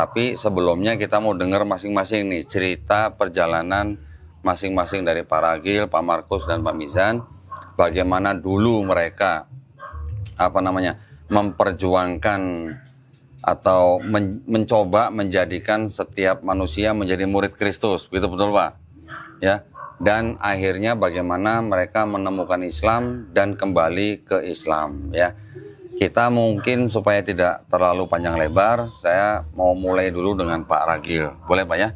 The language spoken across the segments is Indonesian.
Tapi sebelumnya kita mau dengar masing-masing nih cerita perjalanan masing-masing dari Pak Ragil, Pak Markus, dan Pak Mizan. Bagaimana dulu mereka memperjuangkan atau mencoba menjadikan setiap manusia menjadi murid Kristus, betul Pak? Ya. Dan akhirnya bagaimana mereka menemukan Islam dan kembali ke Islam, ya. Kita mungkin supaya tidak terlalu panjang lebar, saya mau mulai dulu dengan Pak Ragil. Boleh Pak ya?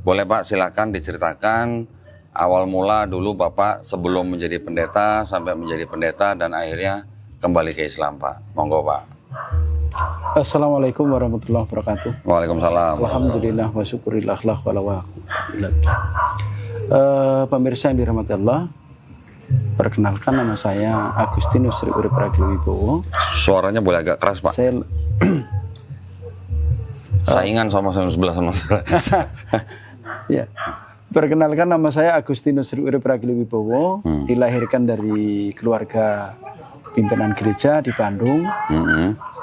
Boleh Pak, silakan diceritakan awal mula dulu Bapak sebelum menjadi pendeta sampai menjadi pendeta dan akhirnya kembali ke Islam Pak. Monggo Pak. Assalamualaikum warahmatullahi wabarakatuh. Waalaikumsalam. Alhamdulillah wa syukurillah wa pemirsa yang dirahmati Allah, perkenalkan nama saya Agustinus Sri Urip Ragil Wibowo. Suaranya boleh agak keras Pak. Saya saingan sama sebelah sama ya. Perkenalkan nama saya Agustinus Sri Urip Ragil Wibowo, dilahirkan dari keluarga pimpinan gereja di Bandung.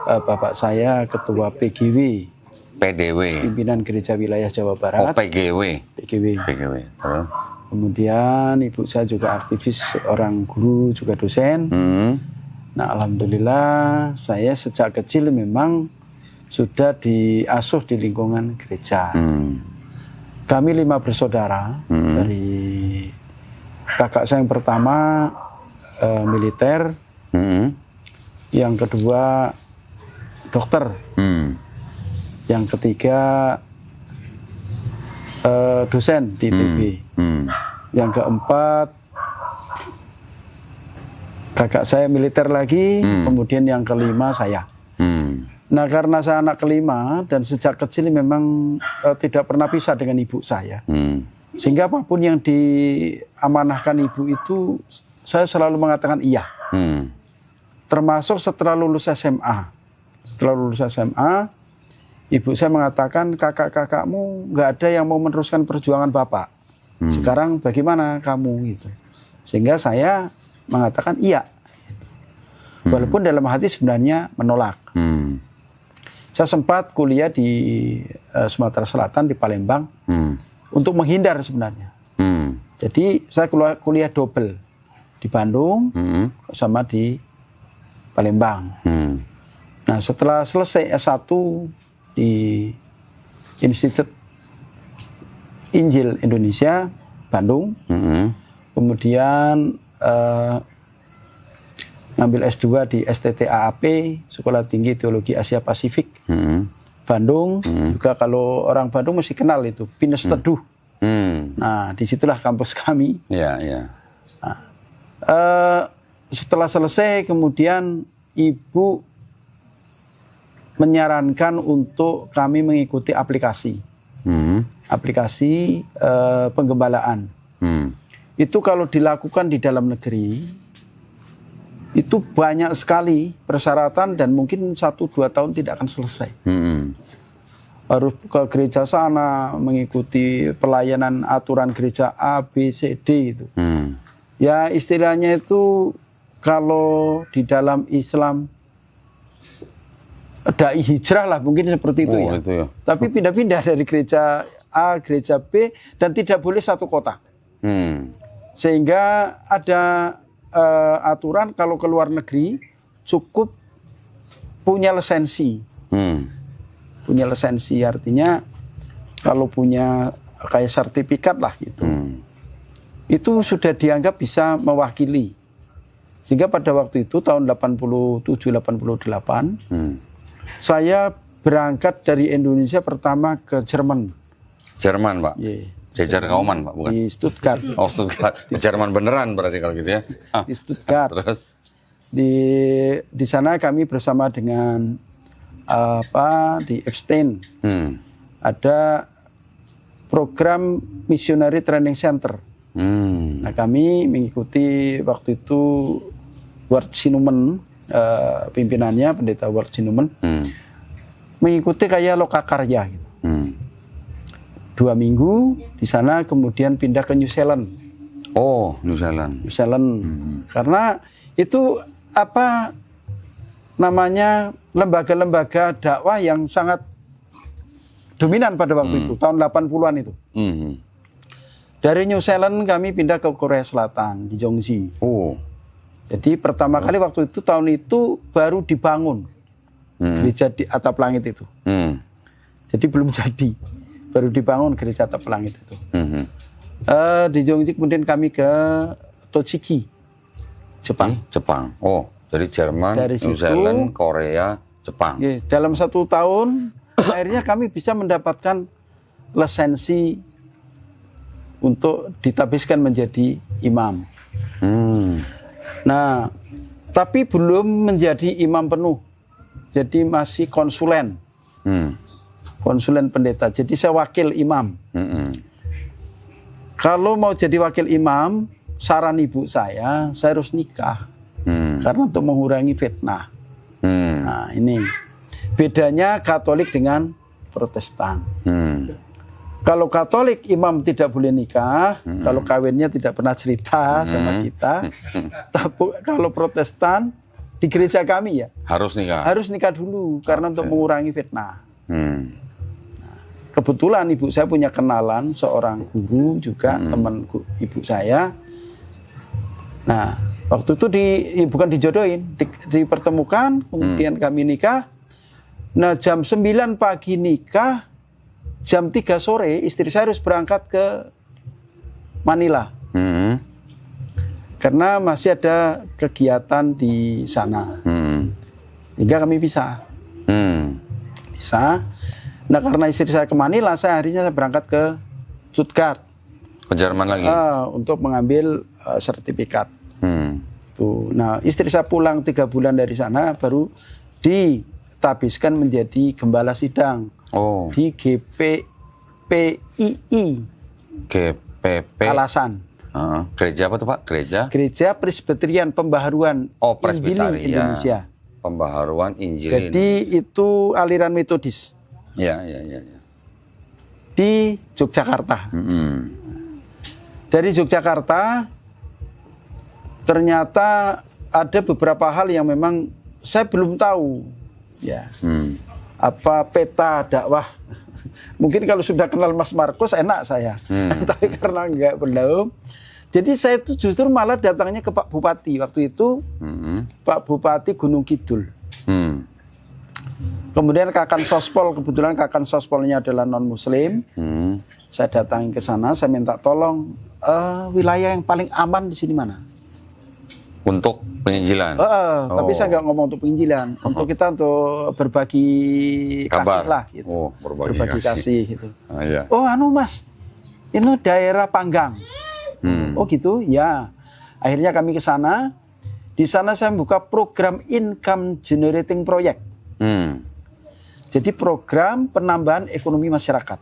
Bapak saya ketua PGW. PDW. Pimpinan Gereja Wilayah Jawa Barat. Oh, PGW. PGW. Kemudian ibu saya juga aktivis, seorang guru, juga dosen. Nah, alhamdulillah saya sejak kecil memang sudah diasuh di lingkungan gereja. Kami 5 bersaudara. Dari kakak saya yang pertama militer, yang kedua dokter, yang ketiga dosen di ITB, yang keempat kakak saya militer lagi, kemudian yang kelima saya. Nah, karena saya anak kelima dan sejak kecil memang tidak pernah pisah dengan ibu saya, sehingga apapun yang diamanahkan ibu itu saya selalu mengatakan iya. Termasuk setelah lulus SMA. Setelah lulus SMA, ibu saya mengatakan, kakak-kakakmu nggak ada yang mau meneruskan perjuangan bapak. Sekarang bagaimana kamu gitu. Sehingga saya mengatakan iya. Walaupun dalam hati sebenarnya menolak. Saya sempat kuliah di Sumatera Selatan, di Palembang, untuk menghindar sebenarnya. Jadi saya kuliah double di Bandung sama di Palembang. Nah, setelah selesai S1 di Institut Injil Indonesia Bandung, kemudian ngambil S2 di STTAAP, Sekolah Tinggi Teologi Asia Pasifik, Bandung. Juga kalau orang Bandung mesti kenal itu Pinus Teduh. Nah, disitulah kampus kami. Nah, setelah selesai kemudian ibu menyarankan untuk kami mengikuti aplikasi penggembalaan. Itu kalau dilakukan di dalam negeri itu banyak sekali persyaratan dan mungkin 1-2 tahun tidak akan selesai. Harus ke gereja sana mengikuti pelayanan aturan gereja A, B, C, D itu. Ya istilahnya itu kalau di dalam Islam dai hijrah lah mungkin seperti itu, itu ya. Tapi pindah-pindah dari gereja A, gereja B dan tidak boleh satu kota. Sehingga ada aturan kalau ke luar negeri cukup punya lisensi. Punya lisensi artinya kalau punya kayak sertifikat lah gitu. Itu sudah dianggap bisa mewakili. Sehingga pada waktu itu tahun 87-88 saya berangkat dari Indonesia pertama ke Jerman. Jerman Pak? Jejar Kauman Pak, bukan? Di Stuttgart. Oh, Stuttgart. Jerman beneran berarti kalau gitu ya? Di Stuttgart. Terus? Di sana kami bersama dengan di Epstein. Ada program Missionary Training Center. Nah, kami mengikuti waktu itu Ward Sinumen, pimpinannya pendeta Ward Sinumen, mengikuti kayak lokakarya gitu. 2 minggu di sana, kemudian pindah ke New Zealand. Oh, New Zealand. New Zealand. Karena itu lembaga-lembaga dakwah yang sangat dominan pada waktu itu, tahun 80-an itu. Dari New Zealand kami pindah ke Korea Selatan, di Jeongji. Jadi pertama kali waktu itu, tahun itu baru dibangun gereja di atap langit itu. Jadi belum jadi, baru dibangun gereja atap langit itu. Di Jeongji kemudian kami ke Tochigi, Jepang. Jepang. Oh, dari Jerman, Dari New situ, Zealand, Korea, Jepang. Ya, dalam 1 tahun akhirnya kami bisa mendapatkan lisensi untuk ditabiskan menjadi imam. Nah, tapi belum menjadi imam penuh. Jadi masih konsulen. Konsulen pendeta. Jadi saya wakil imam. Kalau mau jadi wakil imam, saran ibu saya harus nikah. Karena untuk mengurangi fitnah. Nah, ini bedanya Katolik dengan Protestan. Kalau Katolik imam tidak boleh nikah, kalau kawinnya tidak pernah cerita sama kita. Tapi kalau Protestan di gereja kami ya harus nikah dulu karena untuk mengurangi fitnah. Kebetulan ibu saya punya kenalan seorang guru juga, teman ibu saya. Nah, waktu itu bukan dijodohin, dipertemukan, kemudian kami nikah. Nah, jam 9 pagi nikah, jam 3 sore istri saya harus berangkat ke Manila. Karena masih ada kegiatan di sana. Hingga kami bisa. Nah, karena istri saya ke Manila, saya akhirnya berangkat ke Stuttgart. Ke Jerman lagi? Untuk mengambil sertifikat. Tuh. Nah, istri saya pulang 3 bulan dari sana, baru ditabiskan menjadi gembala sidang. Di GPPII. GPP. Alasan. Gereja apa tuh Pak? Gereja Presbyterian Pembaharuan Injili Indonesia. Pembaharuan Injili. Jadi itu aliran Metodis. Ya. Di Yogyakarta. Dari Yogyakarta ternyata ada beberapa hal yang memang saya belum tahu. Ya. Apa peta dakwah. Mungkin kalau sudah kenal Mas Markus enak saya. Tapi karena enggak belum. Jadi saya itu justru malah datangnya ke Pak Bupati waktu itu. Pak Bupati Gunung Kidul. Kemudian Kakan Sospol, kebetulan Kakan Sospolnya adalah non-Muslim. Saya datangi ke sana, saya minta tolong wilayah yang paling aman di sini mana? Untuk penginjilan. Tapi saya nggak ngomong untuk penginjilan, untuk kita untuk berbagi kabar kasih lah, gitu. Berbagi kasih gitu. Iya. Mas, ini daerah Panggang. Oh gitu, ya. Akhirnya kami ke sana. Di sana saya membuka program income generating project. Jadi program penambahan ekonomi masyarakat.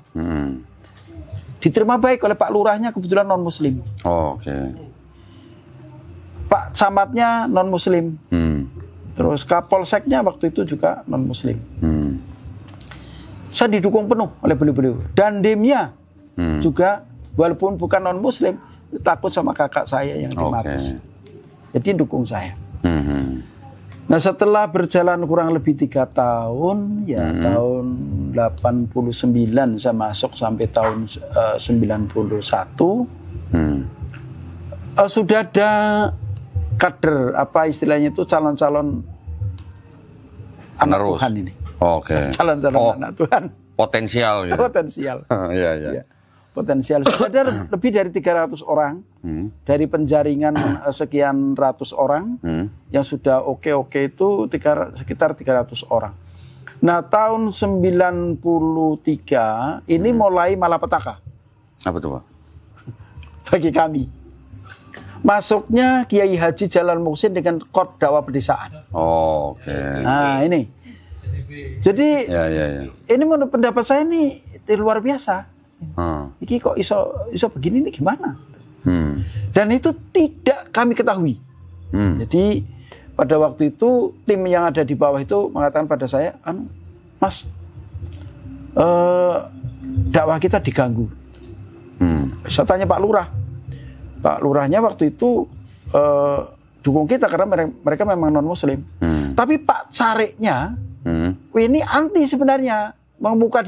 Diterima baik oleh Pak Lurahnya, kebetulan non-Muslim. Oke. Pak Camatnya non-Muslim. Terus Kapolseknya waktu itu juga non-Muslim. Saya didukung penuh oleh beliau-beliau. Dan Demnya juga walaupun bukan non-Muslim, takut sama kakak saya yang di Mabes. Jadi dukung saya. Nah, setelah berjalan kurang lebih 3 tahun, ya tahun 89 saya masuk sampai tahun 91, sudah ada kader, apa istilahnya itu, calon-calon anak Tuhan ini. Calon-calon anak Tuhan. Potensial gitu. Potensial. Iya. Potensial. Sudah ada lebih dari 300 orang dari penjaringan sekian ratus orang yang sudah oke itu sekitar 300 orang. Nah, tahun 93 ini mulai malapetaka. Apa tuh Pak? Bagi kami. Masuknya Kiai Haji Jalal Muhsin dengan kod dakwah pedesaan. Nah, ini. Jadi ini menurut pendapat saya ini luar biasa. Iki kok iso begini nih gimana? Dan itu tidak kami ketahui. Jadi pada waktu itu tim yang ada di bawah itu mengatakan pada saya, Mas, dakwah kita diganggu. Saya tanya Pak Lurah. Pak Lurahnya waktu itu dukung kita karena mereka memang non Muslim. Tapi Pak Careknya ini anti sebenarnya mengemuka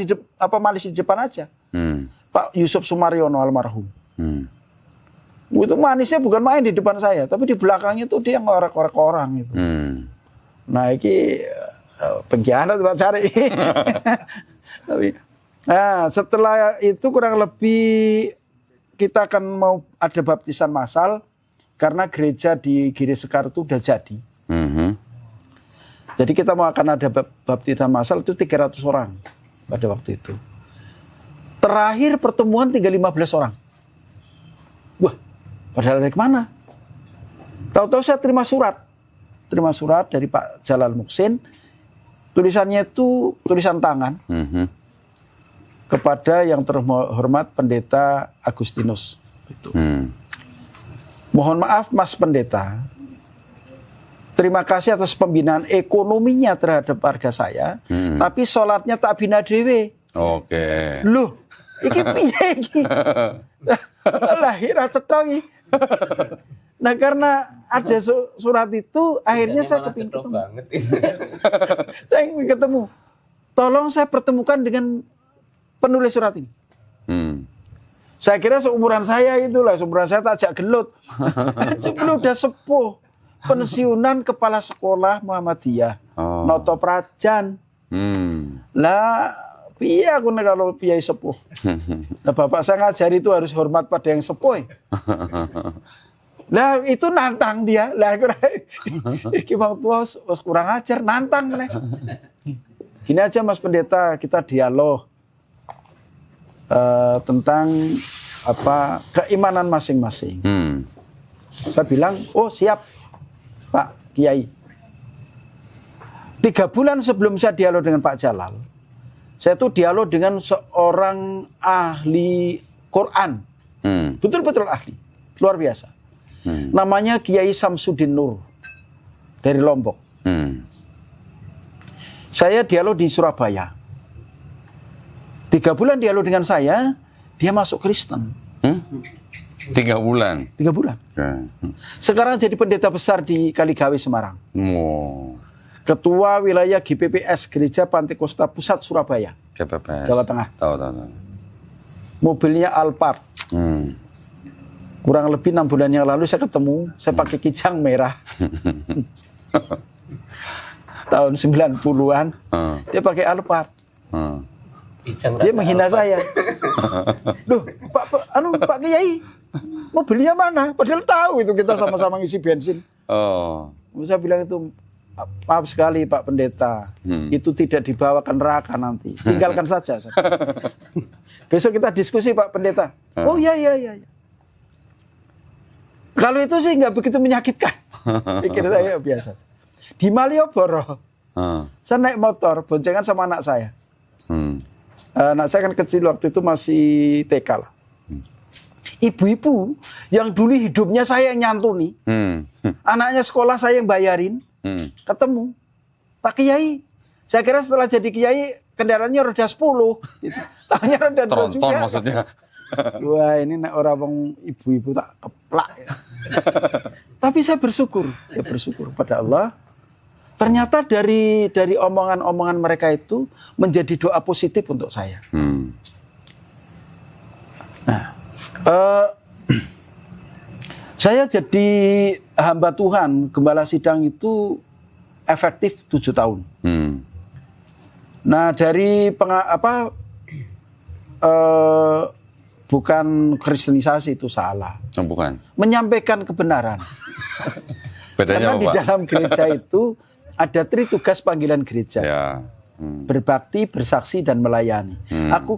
manis di depan aja. Pak Yusuf Sumaryono almarhum. Itu manisnya bukan main di depan saya, tapi di belakangnya tuh dia ngorek-ngorek orang gitu. Nah, ini pengkhianat Pak cari. Nah, setelah itu kurang lebih kita akan mau ada baptisan massal karena gereja di Giri Sekar itu udah jadi. Jadi kita mau akan ada baptisan massal itu 300 orang pada waktu itu. Terakhir pertemuan tinggal 15 orang. Wah, padahal dari mana? Tahu-tahu saya terima surat dari Pak Jalal Muksin. Tulisannya itu tulisan tangan. Kepada yang terhormat Pendeta Agustinus. Gitu. Mohon maaf Mas Pendeta, terima kasih atas pembinaan ekonominya terhadap warga saya, tapi sholatnya tak bina dewe. Oke. Loh, iki piye iki? Lahir cetok iki. Nah, karena ada surat itu, akhirnya saya kepingin ketemu. Saya ingin ketemu. Tolong saya pertemukan dengan penulis surat ini. Saya kira seumuran saya itulah, seumuran saya tak ajak gelut. Cuma udah sepuh, pensiunan kepala sekolah Muhammadiyah, Noto Prajan. Lah, piye aku nek kalau piye sepuh. Nah, bapak saya ngajari itu harus hormat pada yang sepuh. Lah itu nantang dia. Lah iki wong tua kurang ajar, nantang nih. Gini aja Mas Pendeta, kita dialog tentang keimanan masing-masing. Saya bilang, oh siap Pak Kiai. 3 bulan sebelum saya dialog dengan Pak Jalal, saya tuh dialog dengan seorang ahli Quran, betul-betul ahli, luar biasa. Namanya Kiai Samsudin Nur dari Lombok. Saya dialog di Surabaya. 3 bulan dialog dengan saya, dia masuk Kristen. 3 bulan? 3 bulan. Sekarang jadi pendeta besar di Kaligawe, Semarang. Ketua wilayah GPPS, Gereja Pantekosta Pusat Surabaya. GPPS. Jawa Tengah. Tahu. Mobilnya Alphard. Kurang lebih 6 bulan yang lalu saya ketemu, saya pakai kijang merah. Tahun 90-an, dia pakai Alphard. Dia menghina saya. Loh, Pak Kiai, mobilnya mana? Padahal tahu itu kita sama-sama ngisi bensin. Saya bilang itu, maaf sekali Pak Pendeta, itu tidak dibawa ke neraka nanti. Tinggalkan saja. Besok kita diskusi Pak Pendeta. Oh iya. Kalau itu sih nggak begitu menyakitkan. Pikir saya biasa. Di Malioboro, saya naik motor, boncengan sama anak saya. Anak saya kan kecil waktu itu masih TK lah. Ibu-ibu yang dulu hidupnya saya yang nyantuni, anaknya sekolah saya yang bayarin, ketemu Pak Kiai. Saya kira setelah jadi Kiai kendaraannya roda 10, gitu. Tangannya roda 2 juga. Tronton maksudnya. Wah, ini nek orang ibu-ibu tak keplak. Ya. Tapi saya bersyukur pada Allah. Ternyata dari omongan-omongan mereka itu menjadi doa positif untuk saya. Nah, saya jadi hamba Tuhan, gembala sidang itu efektif 7 tahun. Nah, dari bukan kristenisasi itu salah. Bukan. Menyampaikan kebenaran. Bedanya karena apa, di dalam gereja itu ada 3 tugas panggilan gereja. Ya. Berbakti, bersaksi, dan melayani. Aku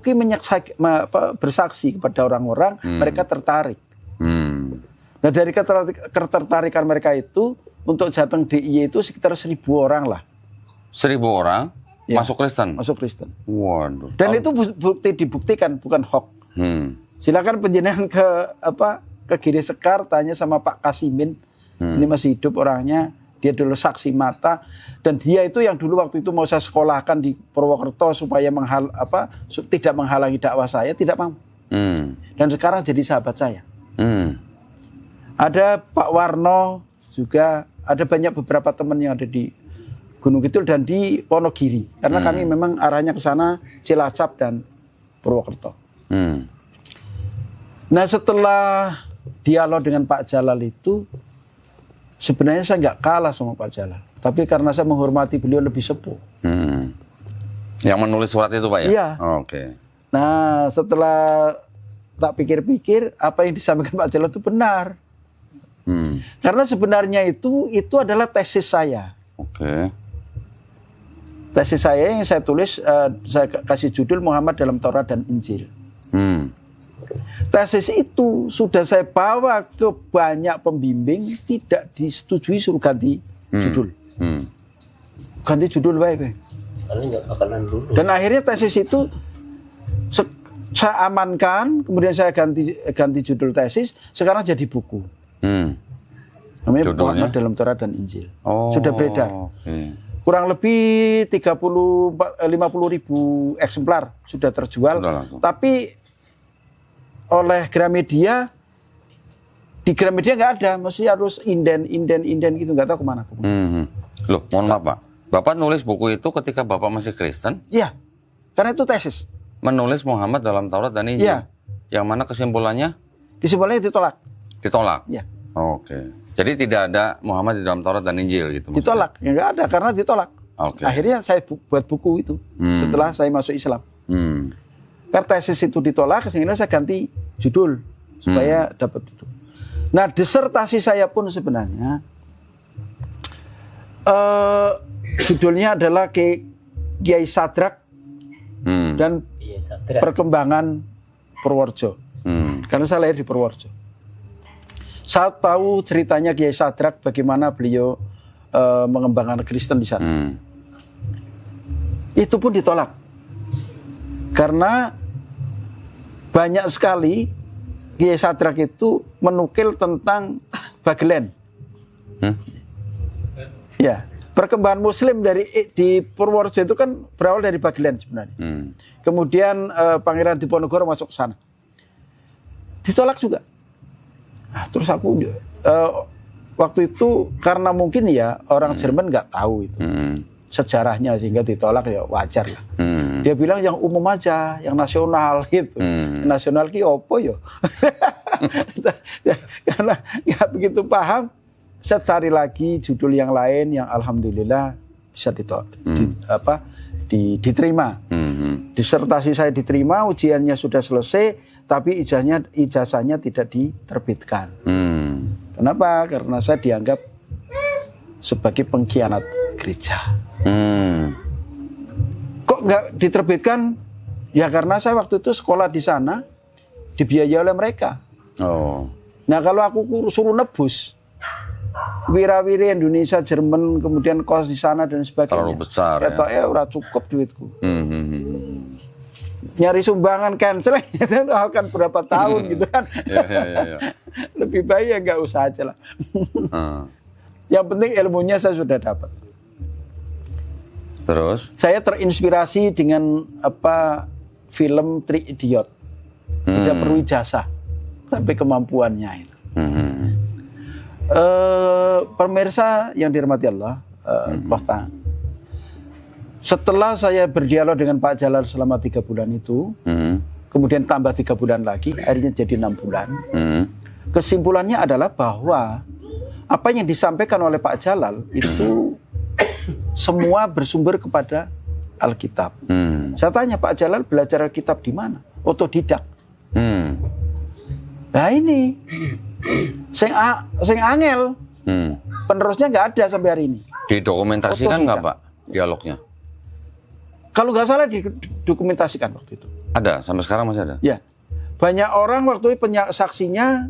bersaksi kepada orang-orang, mereka tertarik. Nah, dari ketertarikan mereka itu, untuk Jateng DIY itu sekitar 1.000 orang lah. 1.000 orang Ya, masuk Kristen? Masuk Kristen. Waduh. Dan itu dibuktikan, bukan hoax. Silakan penjenengan ke Giri Sekar, tanya sama Pak Kasimin. Ini masih hidup orangnya. Dia dulu saksi mata, dan dia itu yang dulu waktu itu mau saya sekolahkan di Purwokerto supaya tidak menghalangi dakwah saya, tidak mau. Dan sekarang jadi sahabat saya. Ada Pak Warno juga, ada banyak beberapa teman yang ada di Gunung Kidul dan di Wonogiri. Karena kami memang arahnya ke sana Cilacap dan Purwokerto. Nah setelah dialog dengan Pak Jalal itu, sebenarnya saya nggak kalah sama Pak Jalal. Tapi karena saya menghormati beliau lebih sepuh. Yang menulis surat itu Pak ya? Iya. Oke. Nah setelah tak pikir-pikir, apa yang disampaikan Pak Jalal itu benar. Karena sebenarnya itu adalah tesis saya. Oke. Tesis saya yang saya tulis, saya kasih judul Muhammad dalam Taurat dan Injil. Tesis itu sudah saya bawa ke banyak pembimbing, tidak disetujui, suruh ganti judul. Ganti judul baik. Dan akhirnya tesis itu saya amankan, kemudian saya ganti judul tesis, sekarang jadi buku. Namanya Muhammad dalam Taurat dan Injil. Sudah beredar. Kurang lebih 50 ribu eksemplar sudah terjual. Tapi oleh Gramedia, di Gramedia nggak ada, mesti harus inden gitu, nggak tahu kemana. Loh, mohon maaf Pak, Bapak nulis buku itu ketika Bapak masih Kristen? Iya, karena itu tesis. Menulis Muhammad dalam Taurat dan Injil? Iya. Yang mana kesimpulannya? Kesimpulannya ditolak. Ditolak? Iya. Oke. Jadi tidak ada Muhammad di dalam Taurat dan Injil gitu? Ditolak, ya nggak ada karena ditolak. Oke. Akhirnya saya buat buku itu setelah saya masuk Islam. Karena tesis itu ditolak, sehingga saya ganti judul supaya dapat itu. Nah, disertasi saya pun sebenarnya judulnya adalah Kiai Sadrak dan perkembangan Purworejo. Karena saya lahir di Purworejo. Saya tahu ceritanya Kiai Sadrak, bagaimana beliau mengembangkan Kristen di sana. Itu pun ditolak. Karena banyak sekali Kiai Sadrak itu menukil tentang Bagelen. Ya, perkembangan Muslim di Purworejo itu kan berawal dari Bagelen sebenarnya. Kemudian Pangeran Diponegoro masuk ke sana. Ditolak juga. Nah, terus aku waktu itu karena mungkin ya orang Jerman nggak tahu itu sejarahnya, sehingga ditolak, ya wajar lah. Dia bilang yang umum aja, yang nasional gitu. Nasional ki opo yo. Karena nggak begitu paham, saya cari lagi judul yang lain yang alhamdulillah bisa diterima. Disertasi saya diterima, ujiannya sudah selesai, tapi ijazahnya tidak diterbitkan. Kenapa? Karena saya dianggap sebagai pengkhianat gereja. Kok nggak diterbitkan? Ya karena saya waktu itu sekolah di sana dibiayai oleh mereka. Nah kalau aku suruh nebus wira-wiri Indonesia, Jerman, kemudian kos di sana dan sebagainya, terlalu besar ya udah cukup duitku. Nyari sumbangan cancel itu akan berapa tahun gitu kan. Lebih baik ya nggak usah aja lah. Yang penting ilmunya saya sudah dapat. Terus? Saya terinspirasi dengan film Three Idiot. Tidak perlu ijazah, tapi kemampuannya itu. Pemirsa yang dirahmati Allah, Kohta. Setelah saya berdialog dengan Pak Jalal selama 3 bulan itu, kemudian tambah 3 bulan lagi, akhirnya jadi 6 bulan. Kesimpulannya adalah bahwa apa yang disampaikan oleh Pak Jalal itu semua bersumber kepada Alkitab. Saya tanya, Pak Jalal belajar Alkitab di mana? Otodidak. Nah ini, sing angel, penerusnya nggak ada sampai hari ini. Didokumentasikan nggak Pak dialognya? Kalau nggak salah didokumentasikan waktu itu. Ada, sampai sekarang masih ada? Ya, banyak orang waktu itu saksinya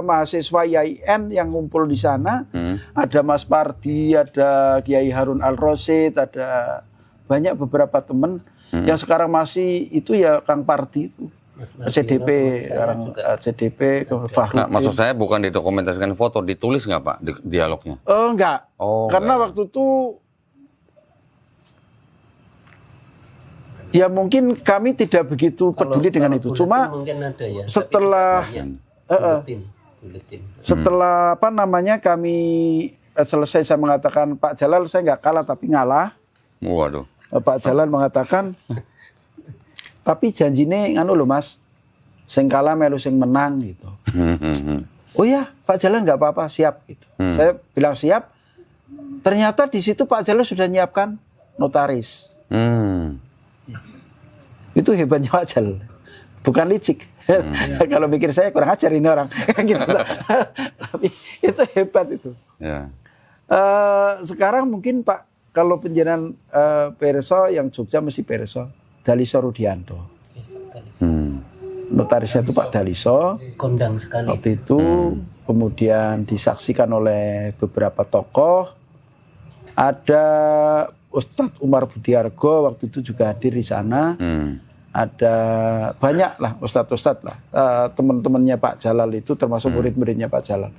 mahasiswa IAIN yang ngumpul di sana. Ada Mas Pardi, ada Kiai Harun Al-Rosid, ada banyak beberapa teman yang sekarang masih itu ya Kang Pardi itu. CDP, sekarang CDP ke Fahru. Nah, maksud saya bukan didokumentasikan foto, ditulis nggak Pak dialognya? Enggak. Karena waktu itu ya mungkin kami tidak begitu peduli dengan itu. Cuma ya, setelah setelah kami selesai saya mengatakan, Pak Jalal saya nggak kalah tapi ngalah. Waduh. Pak Jalal mengatakan, tapi janjine nganu loh Mas, sing kalah melu sing menang gitu. Oh ya, Pak Jalal nggak apa-apa, siap gitu. Saya bilang siap. Ternyata di situ Pak Jalal sudah nyiapkan notaris. Itu hebatnya Pak Jalal, bukan licik. Kalau mikir saya kurang ajar ini orang. Gitu. Tapi itu hebat itu. Ya. Sekarang mungkin Pak, kalau penjenengan Perso yang Jogja mesti Perso, Daliso Rudianto. Notarisnya itu Pak Daliso. Kondang sekali. Waktu itu kemudian disaksikan oleh beberapa tokoh. Ada Ustadz Umar Budiargo waktu itu juga hadir di sana. Ada banyak lah ustadz-ustadz lah, teman-temannya Pak Jalal itu termasuk murid-muridnya Pak Jalal.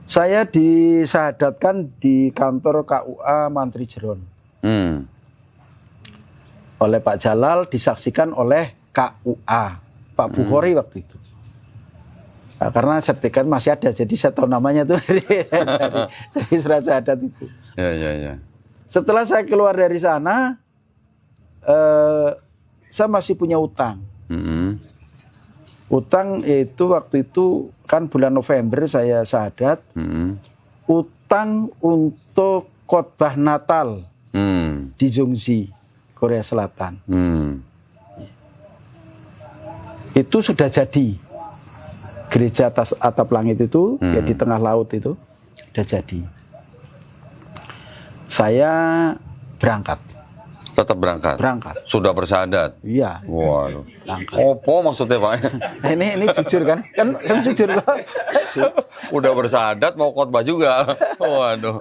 Saya disahadatkan di kantor KUA Mantri Jeron oleh Pak Jalal, disaksikan oleh KUA Pak Bukhori waktu itu. Nah, karena sertifikat masih ada, jadi saya tahu namanya tuh dari surat syahadat itu. Ya. Setelah saya keluar dari sana, saya masih punya utang. Utang itu waktu itu kan bulan November saya syahadat. Utang untuk khotbah Natal di Jongji, Korea Selatan. Itu sudah jadi. Gereja atas atap langit itu, ya di tengah laut itu, sudah jadi. Saya berangkat. Tetap berangkat. Sudah bersyahadat. Iya. Waduh. Opo maksudnya Pak? Ini jujur kan? Kan jujur kok. Udah bersyahadat mau khotbah juga. Waduh.